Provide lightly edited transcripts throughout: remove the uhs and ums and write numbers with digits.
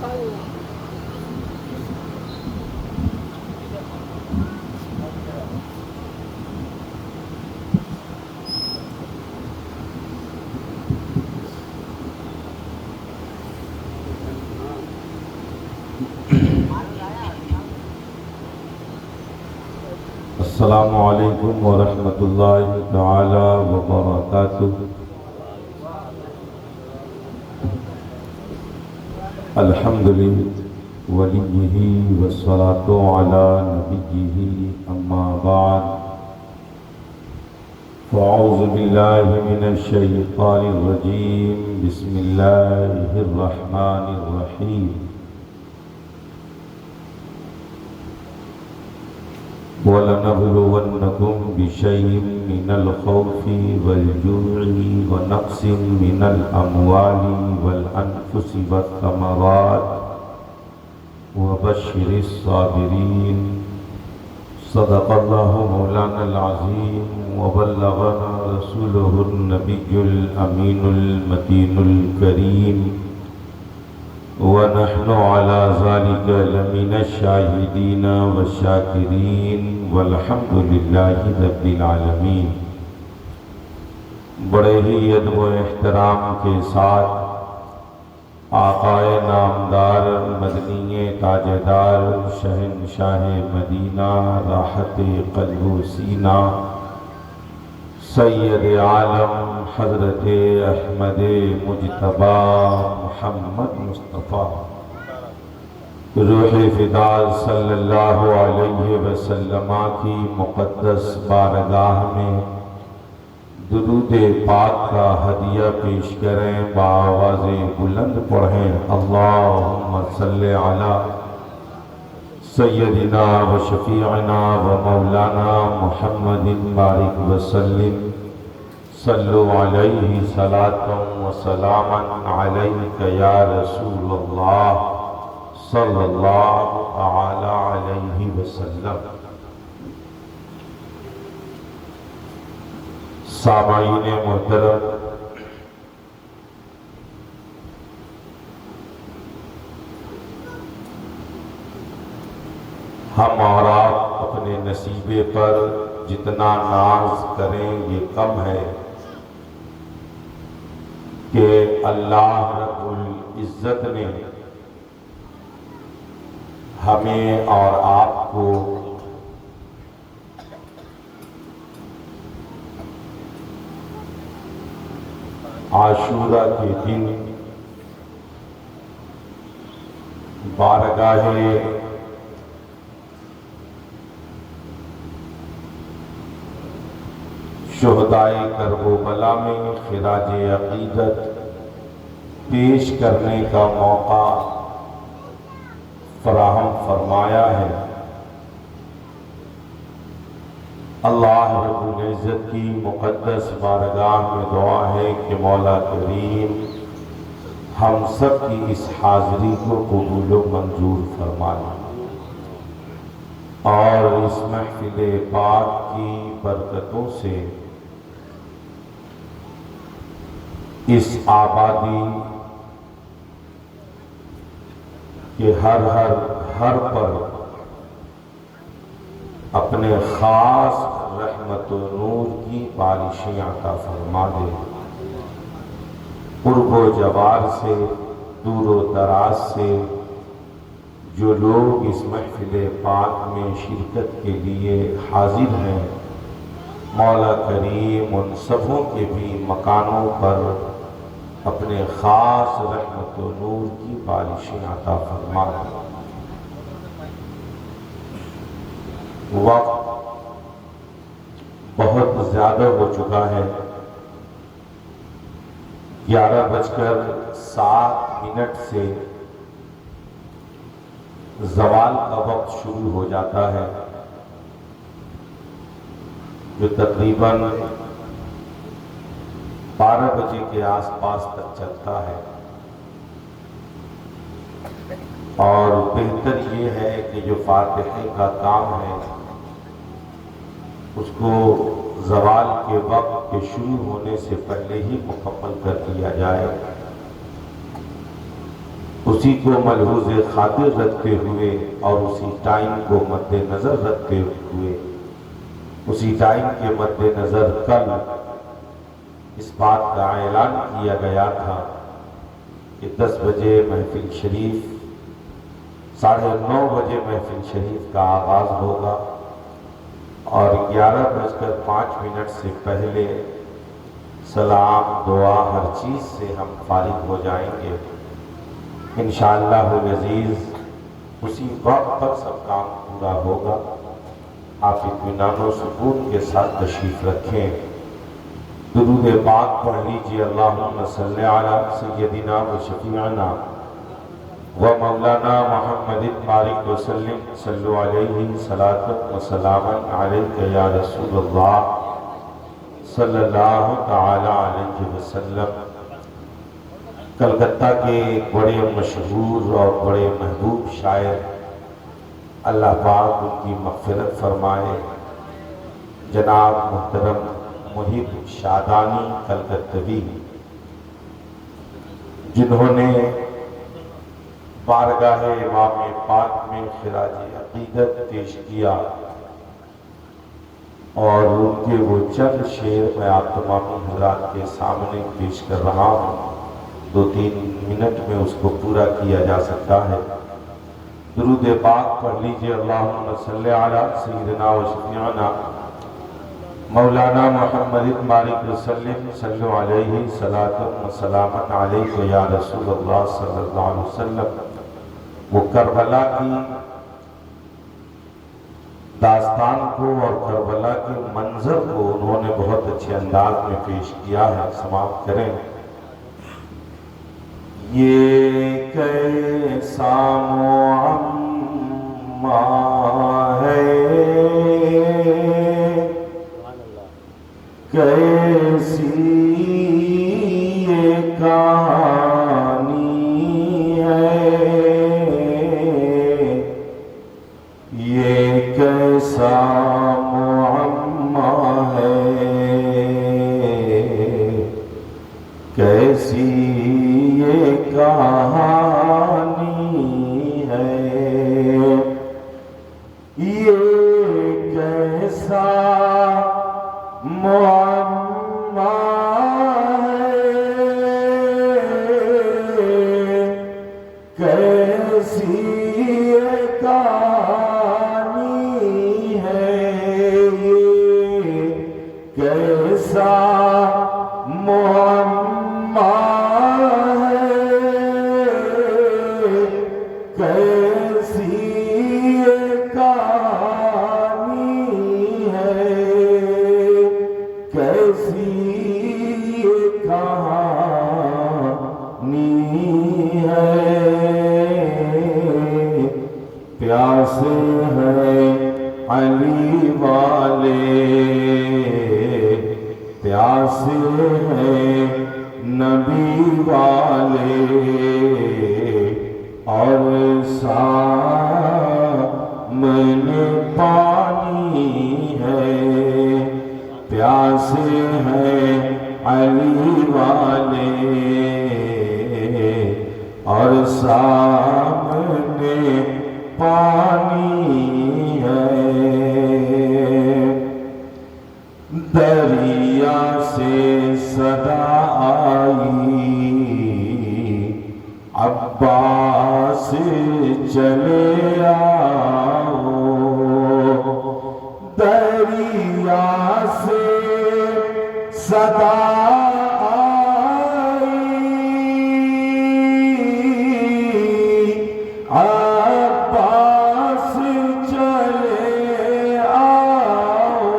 السلام علیکم ورحمۃ اللہ تعالی وبرکاتہ۔ الحمد للہ ولیہ والصلاة علی نبیہ اما بعد، فاعوذ باللہ من الشیطان الرجیم، بسم اللہ الرحمن الرحیم۔ وَلَنَبْلُوَنَّكُمْ بِشَيْءٍ مِّنَ الْخَوْفِ وَالْجُوعِ وَنَقْصٍ مِّنَ الْأَمْوَالِ وَالْأَنفُسِ وَالثَّمَرَاتِ وَبَشِّرِ الصَّابِرِينَ۔ صدق اللہ مولانا العظیم وبلغنا رسولہ النبی الامین المتین الکریم، ونحن على ذلك لمن الشاہدین والشاکرین والحمد للہ رب العالمین۔ بڑے ہی ادب و احترام کے ساتھ آقائے نامدار مدنی تاجدار شہنشاہ مدینہ راحت قلب و سینہ سید عالم حضرت احمد مجتبی محمد مصطفیٰ روح فدا صلی اللہ علیہ وسلم کی مقدس بارگاہ میں درود پاک کا ہدیہ پیش کریں، بآواز بلند پڑھیں، اللہم صلی علی سیدنا و شفیعنا و مولانا محمد بارک وسلم، صلو علیہ صلاۃ و سلاما علیک یا رسول اللہ صلی اللہ تعالی علیہ وسلم۔ سامعین محترم، ہم اور آپ اپنے نصیبے پر جتنا ناز کریں یہ کم ہے کہ اللہ رب العزت نے ہمیں اور آپ کو عاشورہ کے دن بارگاہ شہدائے کرب و بلا میں خراج عقیدت پیش کرنے کا موقع فراہم فرمایا ہے۔ اللہ رب العزت کی مقدس بارگاہ میں دعا ہے کہ مولا کریم ہم سب کی اس حاضری کو قبول و منظور فرمائے اور اس محفل پاک کی برکتوں سے اس آبادی کے ہر پر اپنے خاص رحمت و نور کی بارشیں عطا فرما دے۔ قرب و جوار سے، دور و دراز سے جو لوگ اس محفل پاک میں شرکت کے لیے حاضر ہیں، مولا کریم ان سبوں کے بھی مکانوں پر اپنے خاص رحمت و نور کی بارشیں عطا فرما دے۔ وقت بہت زیادہ ہو چکا ہے، 11:07 سے زوال کا وقت شروع ہو جاتا ہے، جو تقریباً 12 بجے کے آس پاس تک چلتا ہے، اور بہتر یہ ہے کہ جو فاتحے کا کام ہے اس کو زوال کے وقت کے شروع ہونے سے پہلے ہی مکمل کر دیا جائے، اسی کو ملحوظ خاطر رکھتے ہوئے اور اسی ٹائم کو مد نظر رکھتے ہوئے اسی ٹائم کے مد نظر کل اس بات کا اعلان کیا گیا تھا کہ 10 بجے محفل شریف 9:30 بجے محفل شریف کا آغاز ہوگا اور 11:05 سے پہلے سلام دعا ہر چیز سے ہم فارغ ہو جائیں گے انشاءاللہ العزیز۔ اسی وقت پر سب کام پورا ہوگا۔ آپ اطمینان و سکون کے ساتھ تشریف رکھیں، درود پاک پڑھ لیجیے۔ اللہم صلی علی سیدنا و شفیعنا و مولانا محمد بارک وسلم، صلو علیہ صلاۃ و سلام علیک یا رسول اللہ صلی اللہ تعالی علیہ وسلم۔ کلکتہ کے ایک بڑے مشہور اور بڑے محبوب شاعر، اللہ پاک ان کی مغفرت فرمائے، جناب محترم محب شادانی کلکتوی، جنہوں نے بارگاہ امام پاک میں خراج عقیدت پیش کیا، اور ان کے وہ چند شعر میں آپ تمام حضرات کے سامنے پیش کر رہا ہوں۔ 2-3 منٹ میں اس کو پورا کیا جا سکتا ہے۔ درود پاک پڑھ لیجیے۔ اللہم صلی علی سیدنا و شفیعنا مولانا محمد بارک وسلم، صلو علیہ صلاۃ و سلام علیک یا رسول اللہ صلی اللہ علیہ وسلم۔ وہ کربلا کی داستان کو اور کربلا کے منظر کو انہوں نے بہت اچھے انداز میں پیش کیا ہے، سماعت کریں۔ یہ کیسا معمہ ہے، کیسی یہ کہانی ہے، یہ کیسا معمہ ہے، کیسی یہ کہانی ہے، یہ کیسا معمہ ہے، کیسی یہ کہانی ہے، یہ کیسا معمہ کیسی یہ کہانی ہے، کیسی یہ کہانی ہے، پیاسے ہیں علی والے، پیاسے ہیں نبی والے، اور سامنے پانی ہے، پیاسے ہیں علی والے، اور سامنے پانی ہے، دریا سے صدا آئی، عباس چلے آؤ، دریا سے صدا آئی، عباس چلے آؤ،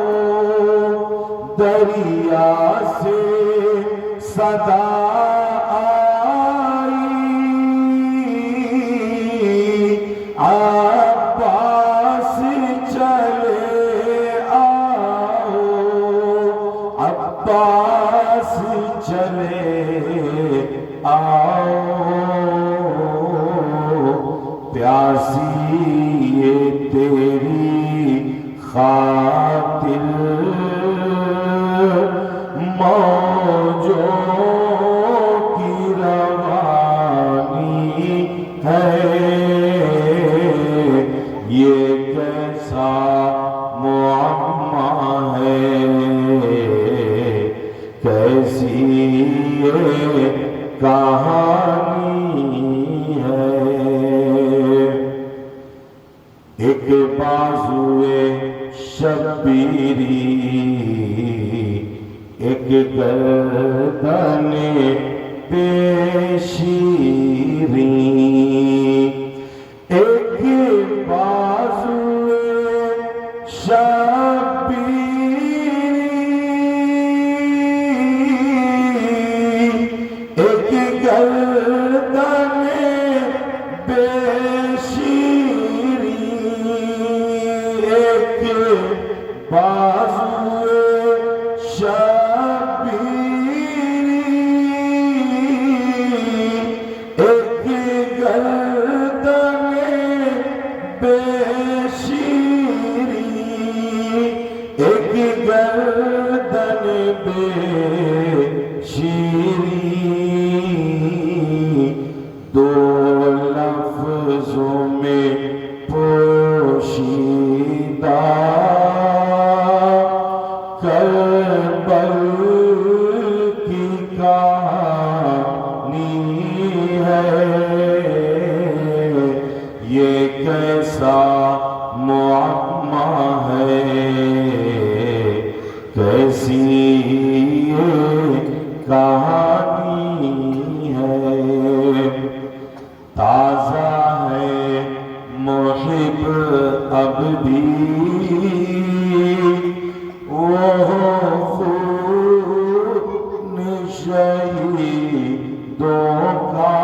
دریا سے صدا عباس چلے آؤ، عباس چلے آؤ، پیاسی یہ تیری خاطر موجوں کی روانی ہے یہ کیسا معمہ ہے کیسی یہ کہانی ہے ایک بازوئے شبیری ایک گردن پیشیری ایک بازوئے شبیری ایک گردن پیشیری ایک بازوئے دو لفظوں میں پوشیدہ کربل کی کہانی ہے یہ کیسا معمہ ہے کیسی کہانی ہے تازہ ہے محب اب بھی وہ خون شہیدوں کا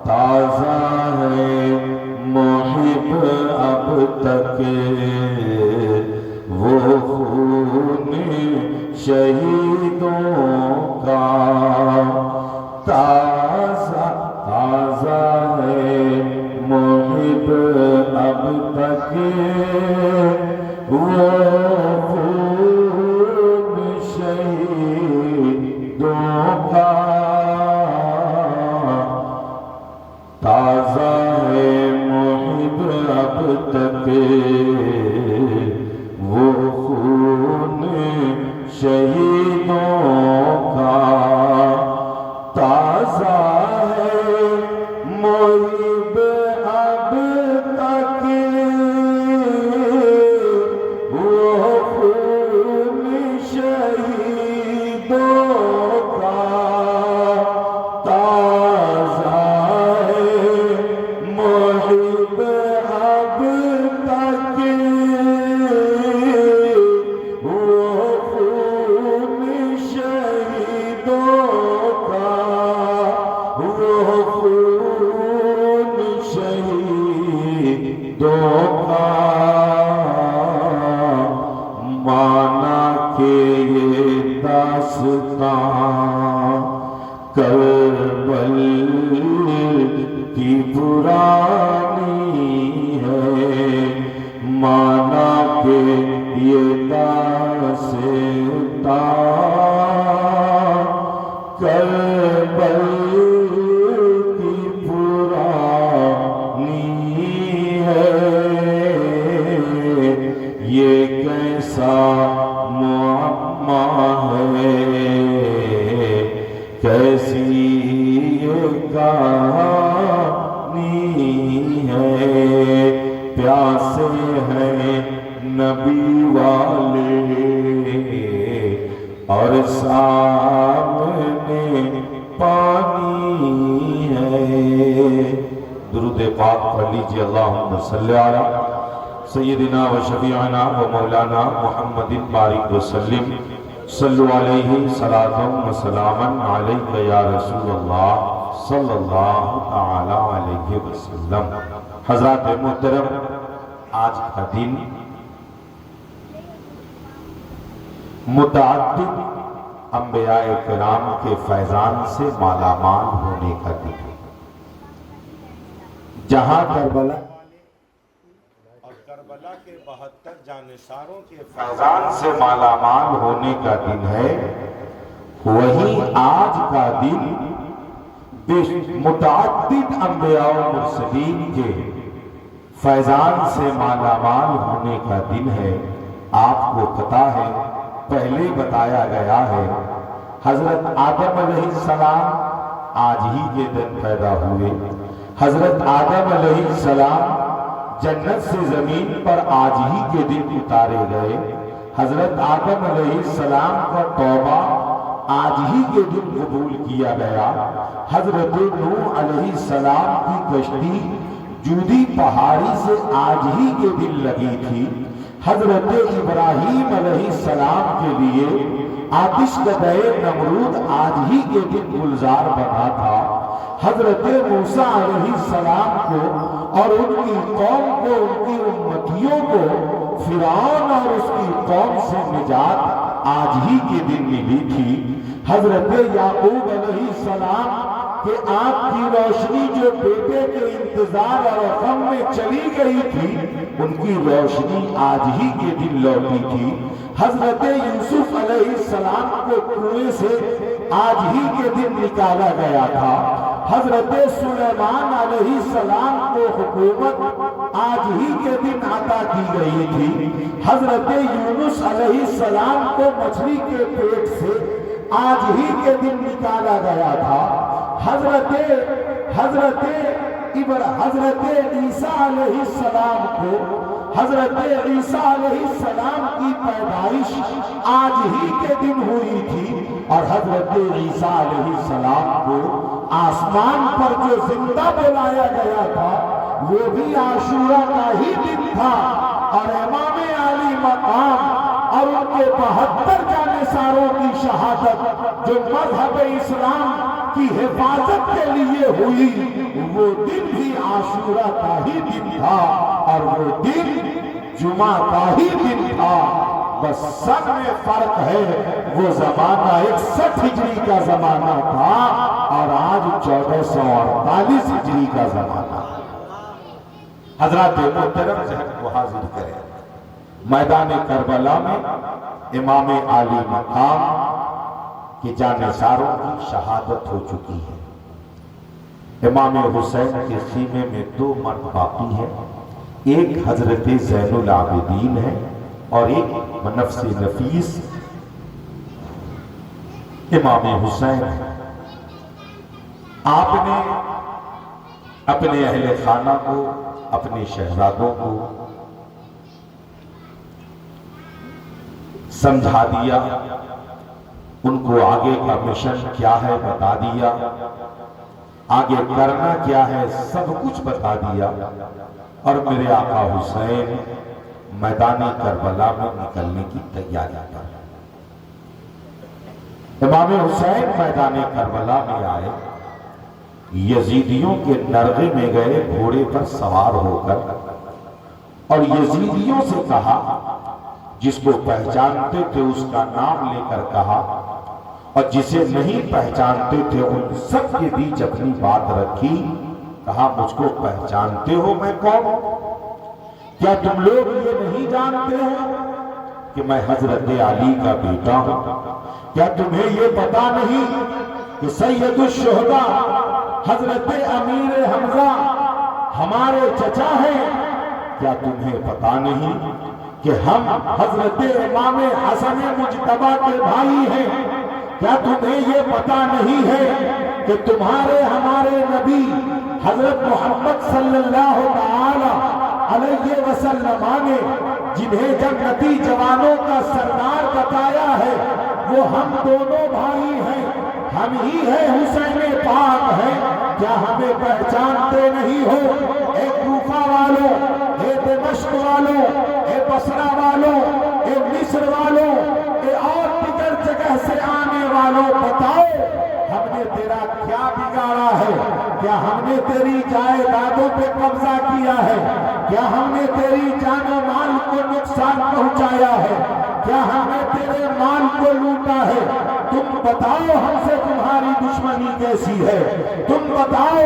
تازہ ہے محب اب تک وہ خون شہیدوں کا تازہ ہے محب اب تک وہ خون شہیدوں کا تازہ ہے محب اب تک وہ خون شہیدوں کا تازہ ہے محب اب تک وہ خون شہیدوں کا تازہ ہے محب اب تک مانا کہ یہ داستان کربل کی پرانی ہے مانا کہ یہ داستان کربل کی پرانی ہے یہ کیسا معمہ ہے کیسی یہ کہانی ہے پیاسے ہیں نبی والے اور سامنے پانی ہے درود پاک پڑھ لیجئے اللہم صلی علی سیدنا و شفیعنا و مولانا محمد بارک وسلم صلو علیہ صلاۃ و سلاما علیک یا رسول اللہ صلی اللہ تعالی علیہ وسلم حضرات محترم آج کا دن متعدد انبیاء کرام کے فیضان سے مالا مال ہونے کا دن ہے جہاں کربلا اور کربلا کے 72 جانثاروں کے فیضان سے مالا مال ہونے کا دن ہے وہیں آج کا دن متعدد انبیاء و مرسلین کے فیضان سے مالا مال ہونے کا دن ہے۔ آپ کو پتا ہے پہلے بتایا گیا ہے حضرت آدم علیہ السلام آج ہی کے دن پیدا ہوئے۔ حضرت آدم علیہ السلام جنت سے زمین پر آج ہی کے دن اتارے گئے۔ حضرت آدم علیہ السلام کا توبہ آج ہی کے دن قبول کیا گیا۔ حضرت نوح علیہ السلام کی کشتی جودی پہاڑی سے آج ہی کے دن لگی تھی۔ حضرت ابراہیم علیہ السلام کے لیے آتش کدہ نمرود آج ہی کے دن گلزار بنا تھا۔ حضرت موسیٰ علیہ السلام کو اور ان کی قوم کو، ان کی امتیوں کو فرعون اور اس کی قوم سے نجات آج ہی کے دن ملی تھی۔ حضرت یعقوب علیہ السلام کہ آنکھ کی روشنی جو بیٹے کے انتظار اور غم میں چلی گئی تھی، ان کی روشنی آج ہی کے دن لوٹی تھی۔ حضرت یوسف علیہ السلام کو کنویں سے آج ہی کے دن نکالا گیا تھا۔ حضرت سلیمان علیہ السلام کو حکومت آج ہی کے دن عطا کی گئی تھی۔ حضرت یونس علیہ السلام کو مچھلی کے پیٹ سے آج ہی کے دن نکالا گیا تھا۔ حضرت عیسیٰ علیہ السلام کو، حضرت عیسیٰ علیہ السلام کی پیدائش آج ہی کے دن ہوئی تھی، اور حضرت عیسیٰ علیہ السلام کو آسمان پر جو زندہ بلایا گیا تھا وہ بھی عاشورہ کا ہی دن تھا، اور امام عالی مقام اور ان کے 72 جانثاروں کی شہادت جو مذہب اسلام کی حفاظت کے لیے ہوئی، وہ دن بھی عاشورہ کا ہی دن تھا، اور وہ دن جمعہ کا ہی دن تھا۔ بس سب میں فرق ہے، وہ زمانہ 61 ہجری کا زمانہ تھا اور آج 1448 ہجری کا زمانہ۔ حضرات محترم ذہن کو حاضر کریں، میدان کربلا میں امام عالی مقام کی جانثاروں کی شہادت ہو چکی ہے۔ امام حسین کے خیمے میں 2 مرد باقی ہیں، ایک حضرت زین العابدین ہے اور ایک نفس نفیس امام حسین ہے۔ آپ نے اپنے اہل خانہ کو، اپنے شہزادوں کو سمجھا دیا، ان کو آگے کا مشن کیا ہے بتا دیا، آگے کرنا کیا ہے سب کچھ بتا دیا، اور میرے آقا حسین میدان کربلا میں نکلنے کی تیاری کر۔ امام حسین میدان کربلا میں آئے، یزیدیوں کے نرغے میں گئے گھوڑے پر سوار ہو کر، اور یزیدیوں سے کہا، جس کو پہچانتے تھے اس کا نام لے کر کہا، اور جسے نہیں پہچانتے تھے ان سب کے بیچ اپنی بات رکھی، کہا مجھ کو پہچانتے ہو میں کون؟ کیا تم لوگ یہ نہیں جانتے ہو کہ میں حضرت علی کا بیٹا ہوں؟ کیا تمہیں یہ پتا نہیں کہ سید الشہداء حضرت امیر حمزہ ہمارے چچا ہیں؟ کیا تمہیں پتا نہیں کہ ہم حضرت امام حسن مجتبیٰ کے بھائی ہیں؟ کیا تمہیں یہ پتا نہیں ہے کہ تمہارے ہمارے نبی حضرت محمد صلی اللہ تعالی علیہ وسلم نے جنہیں جنتی جوانوں کا سردار بتایا ہے وہ ہم دونوں بھائی ہیں، ہم ہی ہیں حسین پاک ہیں؟ کیا ہمیں پہچانتے نہیں ہو؟ اے کوفہ والوں، اے دمشق والوں، اے بصرہ والوں، اے مصر والوں، اے اور دیگر جگہ سے آنے والوں، بتاؤ ہم نے تیرا کیا بگاڑا ہے؟ کیا ہم نے تیری جائیدادوں پہ قبضہ کیا ہے؟ کیا ہم نے تیری جان و مال کو نقصان پہنچایا ہے؟ کیا ہم نے تیرے مال کو لوٹا ہے؟ تم بتاؤ ہم سے تمہاری دشمنی کیسی ہے؟ تم بتاؤ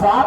7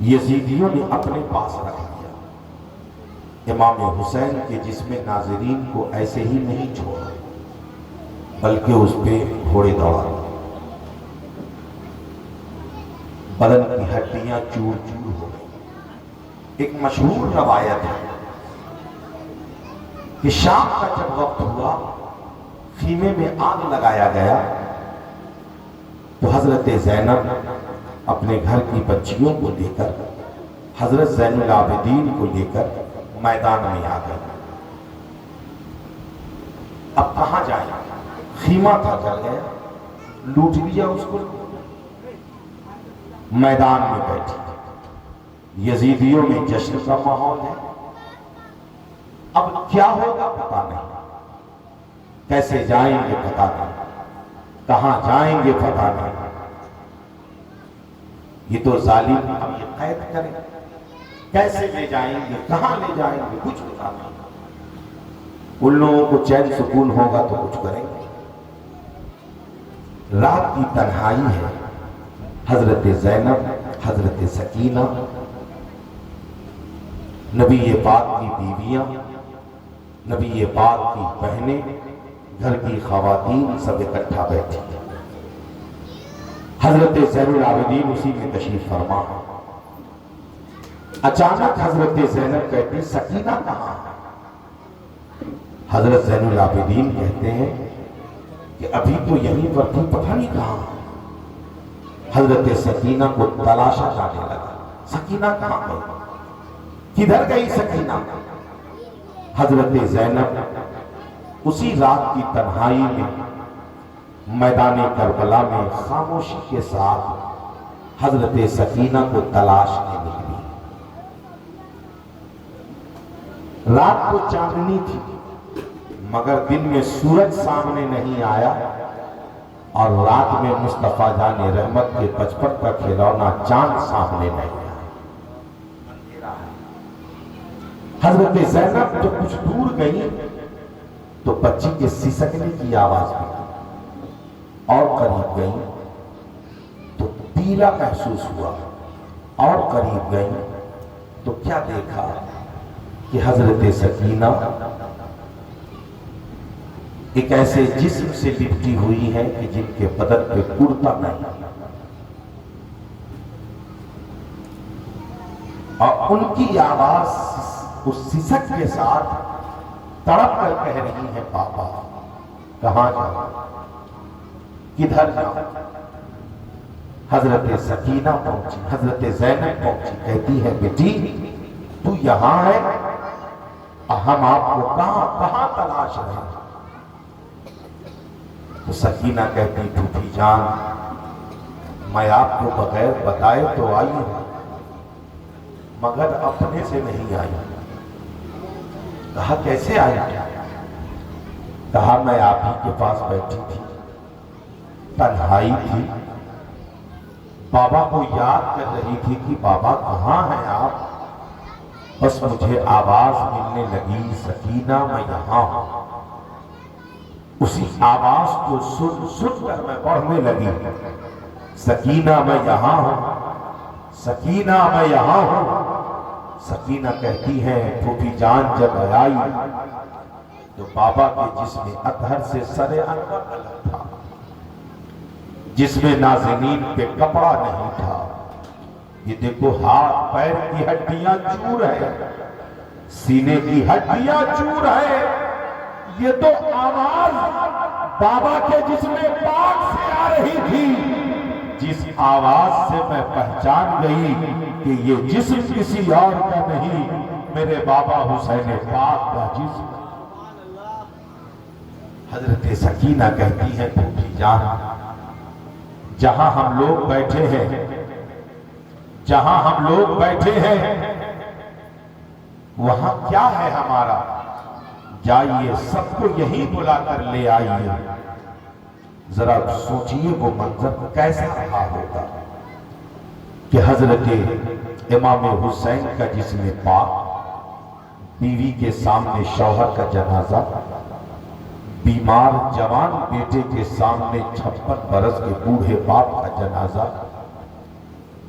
یزیدیوں نے اپنے پاس رکھ دیا۔ امام حسین کے جسم ناظرین کو ایسے ہی نہیں چھوڑا، بلکہ اس پہ گھوڑے دوڑا، بدن کی ہڈیاں چور چور ہو گئی۔ ایک مشہور روایت ہے کہ شام کا جب وقت ہوا، خیمے میں آگ لگایا گیا، تو حضرت زینب اپنے گھر کی بچیوں کو لے کر، حضرت زین العابدین کو لے کر میدان میں آ گئے۔ اب کہاں جائیں؟ خیمہ تھا جل گیا، لوٹ لیا اس کو، میدان میں بیٹھی۔ یزیدیوں میں جشن کا ماحول ہے، اب کیا ہوگا پتا نہیں، کیسے جائیں گے پتا نہیں، کہاں جائیں گے پتا نہیں۔ یہ تو ظالم اب یہ قید کریں، کیسے لے جائیں گے، کہاں لے جائیں گے، کچھ پتا نہیں۔ ان لوگوں کو چین سکون ہوگا تو کچھ کریں گے۔ رات کی تنہائی ہے، حضرت زینب، حضرت سکینہ، نبی پاک کی بیویاں، نبی پاک کی بہنیں، گھر کی خواتین سب اکٹھا بیٹھی۔ حضرت زین العابدین اسی میں تشریف فرما۔ اچانک حضرت زینب کہتی سکینہ کہاں ہے؟ حضرت زین العابدین کہتے ہیں کہ ابھی تو یہیں پر تھی، پتہ نہیں کہاں۔ حضرت سکینہ کو تلاشا جانے لگا، سکینہ کہاں گئی، کدھر گئی سکینہ؟ حضرت زینب اسی رات کی تنہائی میں میدان کربلا میں خاموشی کے ساتھ حضرت سکینہ کو تلاشنے نکلی۔ رات کو چاندنی تھی، مگر دن میں سورج سامنے نہیں آیا، اور رات میں مصطفیٰ جان رحمت کے بچپن کا کھلونا چاند سامنے نہیں آیا۔ حضرت زینب جو کچھ دور گئی تو بچی کے سسکنے کی آواز بھی، اور قریب گئی تو پیلا محسوس ہوا، اور قریب گئی تو کیا دیکھا کہ حضرت سکینہ ایک ایسے جسم سے لپٹی ہوئی ہے کہ جن کے بدن پہ کرتا نہیں، اور ان کی آواز اس سسک کے ساتھ تڑپ کر کہہ رہی ہے پاپا کہاں جاؤ، کدھر جاؤ؟ حضرت سکینہ پہنچی، حضرت زینب پہنچی، کہتی ہے بیٹی تو یہاں ہے، ہم آپ کو کہاں کہاں تلاش رہے ہیں؟ تو سکینہ کہتی پھوپھی جان میں آپ کو بغیر بتائے تو آئی ہوں، مگر اپنے سے نہیں آئی۔ کہا کیسے آئی؟ کہا میں آپ ہی کے پاس بیٹھی تھی، تنہائی تھی، بابا کو یاد کر رہی تھی کہ بابا کہاں ہیں آپ، بس مجھے آواز ملنے لگی سکینہ میں یہاں ہوں۔ اسی آواز کو سن سن کر میں پڑھنے لگی، سکینہ میں یہاں ہوں، سکینہ میں یہاں ہوں۔ سکینہ کہتی ہے پھوپھی جان جب آئی تو بابا کے جسم اطہر سے سر انور الگ تھا، جسم نازنین پہ کپڑا نہیں تھا۔ یہ دیکھو ہاتھ پیر کی ہڈیاں چور ہے، سینے کی ہڈیاں چور ہے۔ یہ تو آواز بابا کے جسم پاک سے آ رہی تھی، جس آواز سے میں پہچان گئی کہ یہ جسم کسی اور کا نہیں، میرے بابا حسین پاک کا جسم۔ حضرت سکینہ کہتی ہے پھوپھی جان جہاں ہم لوگ بیٹھے ہیں، جہاں ہم لوگ بیٹھے ہیں وہاں کیا ہے ہمارا، جائیے سب کو یہی بلا کر لے آئیے۔ ذرا سوچئے وہ منظر کیسا رہا ہوگا کہ حضرت امام حسین کا جسم پاک، بیوی کے سامنے شوہر کا جنازہ، بیمار جوان بیٹے کے سامنے 56 برس کے بوڑھے باپ کا جنازہ،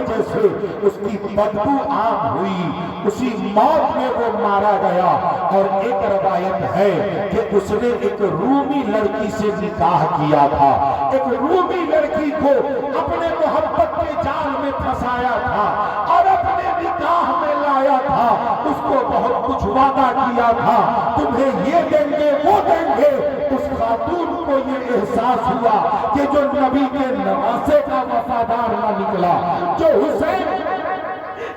وجہ سے اس کی بدبو عام ہوئی، اسی موت میں وہ مارا گیا۔ اور ایک روایت ہے کہ اس نے ایک رومی لڑکی سے نکاح کیا تھا، ایک رومی لڑکی کو اپنے محبت کے جال میں پھنسایا تھا اور اپنے نکاح میں لایا تھا، اس کو بہت کچھ وعدہ کیا تھا، تمہیں یہ دیں گے وہ دیں گے۔ اس خاتون کو یہ احساس ہوا کہ جو نبی کے نواسے کا وفادار نہ نکلا، جو حسین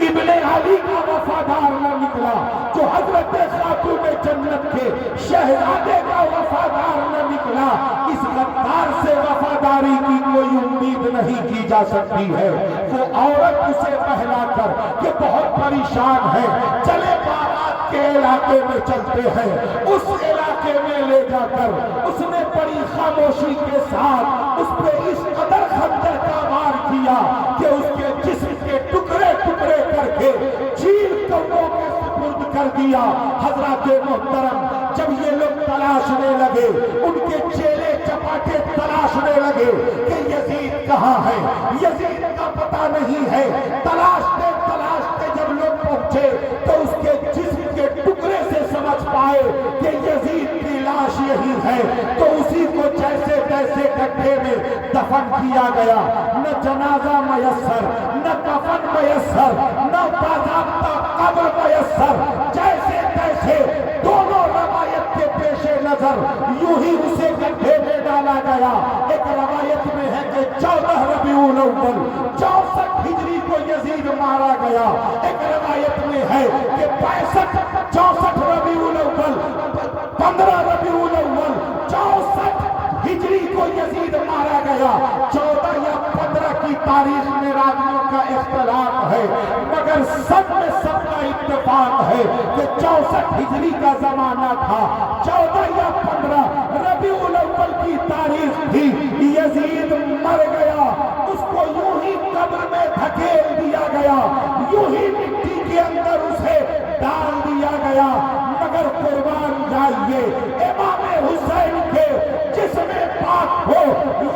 ابن علی کا وفادار نہ نکلا، جو حضرت خاتون جنت کے شہزادے کا وفادار نہ نکلا، اس غدار سے وفاداری کی کوئی امید نہیں کی جا سکتی ہے۔ وہ عورت اسے بہلا کر کہ بہت پریشان ہے، چلے بارات کے علاقے میں چلتے ہیں، اس علاقے میں لے جا کر اس نے بڑی خاموشی کے ساتھ اس پہ اس قدر خنجر کا وار کیا کہ اس کے جسم کے ٹکڑے ٹکڑے کر کے چیل کووں کے سپرد کر دیا۔ حضرات محترم، جب یہ لوگ تلاشنے لگے، ان کے چیلے چپاٹے تلاشنے لگے کہ یزید کہاں ہے، یزید کا پتہ نہیں ہے، تلاشتے تلاشتے جب لوگ پہنچے تو اس کے جسم کے ٹکڑے سے سمجھ پائے کہ یزید کی لاش یہی ہے، تو اسی کو جیسے تیسے گڈھے میں دفن کیا گیا۔ نہ جنازہ میسر، نہ کفن میسر، نہ باضابطہ قبر میسر، جیسے تیسے دونوں روایت کے پیش نظر یوں ہی اسے گڈھے میں ڈالا گیا۔ ایک روایت میں ہے کہ 14 ربیع الاول 64 ہجری کو یزید مارا گیا، ایک روایت میں ہے کہ 64 ربیع الاول 15 ربیع الاول 64 ہجری کو یزید مارا گیا۔ 14 یا 15 کی تاریخ میں راویوں کا اختلاف ہے، مگر سب میں سب کا اتفاق ہے کہ 64 ہجری کا زمانہ تھا، 14 یا 15 ربیع الاول کی تاریخ تھی۔ یزید مر گیا، اس کو یوں ہی قبر میں دھکیل دیا گیا، یوں ہی مٹی کے اندر اسے ڈال دیا گیا۔ مگر قربان جائیے، امام حسین کے جسم پاک کو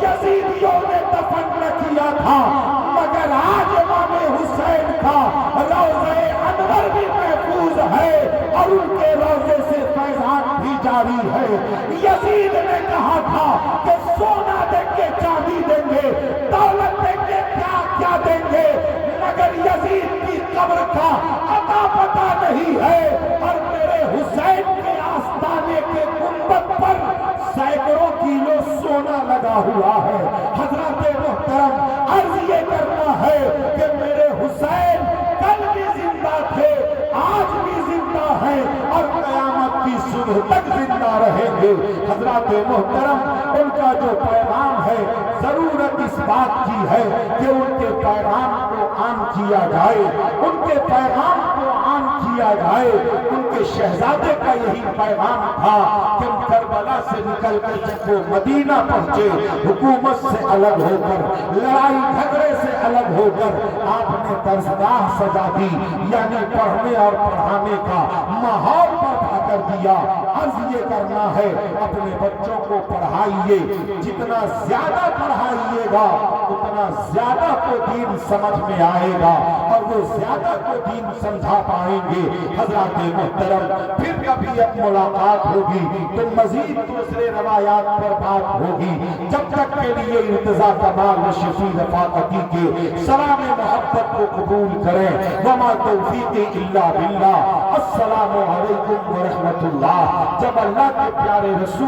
یزیدیوں نے دفن نہ کیا تھا، مگر آج امام حسین کا روضہ انور بھی محفوظ ہے اور ان کے روضے سے فیضان بھی جاری ہے۔ یزید نے کہا تھا کہ سونا دیں گے، چاندی دیں گے، دولت دیں گے، کیا کیا دیں گے، مگر یزید کی قبر کا اتا پتہ نہیں ہے۔ اور میرے حسین کے آستانے کے گنبد پر سینکڑوں کیلو سونا لگا ہوا ہے۔ حضرات محترم، عرض یہ کرنا ہے کہ میرے حسین کل بھی زندہ تھے، آج بھی زندہ ہیں اور قیامت کی صبح تک زندہ رہیں گے۔ حضرات محترم، ان کا جو پیغام ہے، ضرورت اس بات کی ہے کہ ان کے پیغام کو عام کیا جائے، ان کے پیغام کو عام کیا جائے۔ ان کے شہزادے کا یہی پیغام تھا کہ کربلا سے نکل کر جب وہ مدینہ پہنچے، حکومت سے الگ ہو کر، لڑائی جھگڑے سے الگ ہو کر آپ نے درسگاہ سجا دی، یعنی پڑھنے اور پڑھانے کا ماحول برپا کر دیا۔ عرض یہ کرنا ہے، اپنے بچوں کو پڑھائیے، جتنا زیادہ پڑھائیے گا اتنا زیادہ کو دین سمجھ میں آئے گا اور وہ زیادہ کو دین سمجھا پائیں گے۔ حضرات محترم، پھر کبھی اب ملاقات ہوگی تو مزید دوسرے روایات پر بات ہوگی۔ جب تک کے لیے ارتضا کمال شفیع رفاقتی کے سلام محبت کو قبول کریں۔ وما توفیقی الا باللہ۔ السلام علیکم ورحمۃ اللہ۔ جب اللہ کے پیارے رسول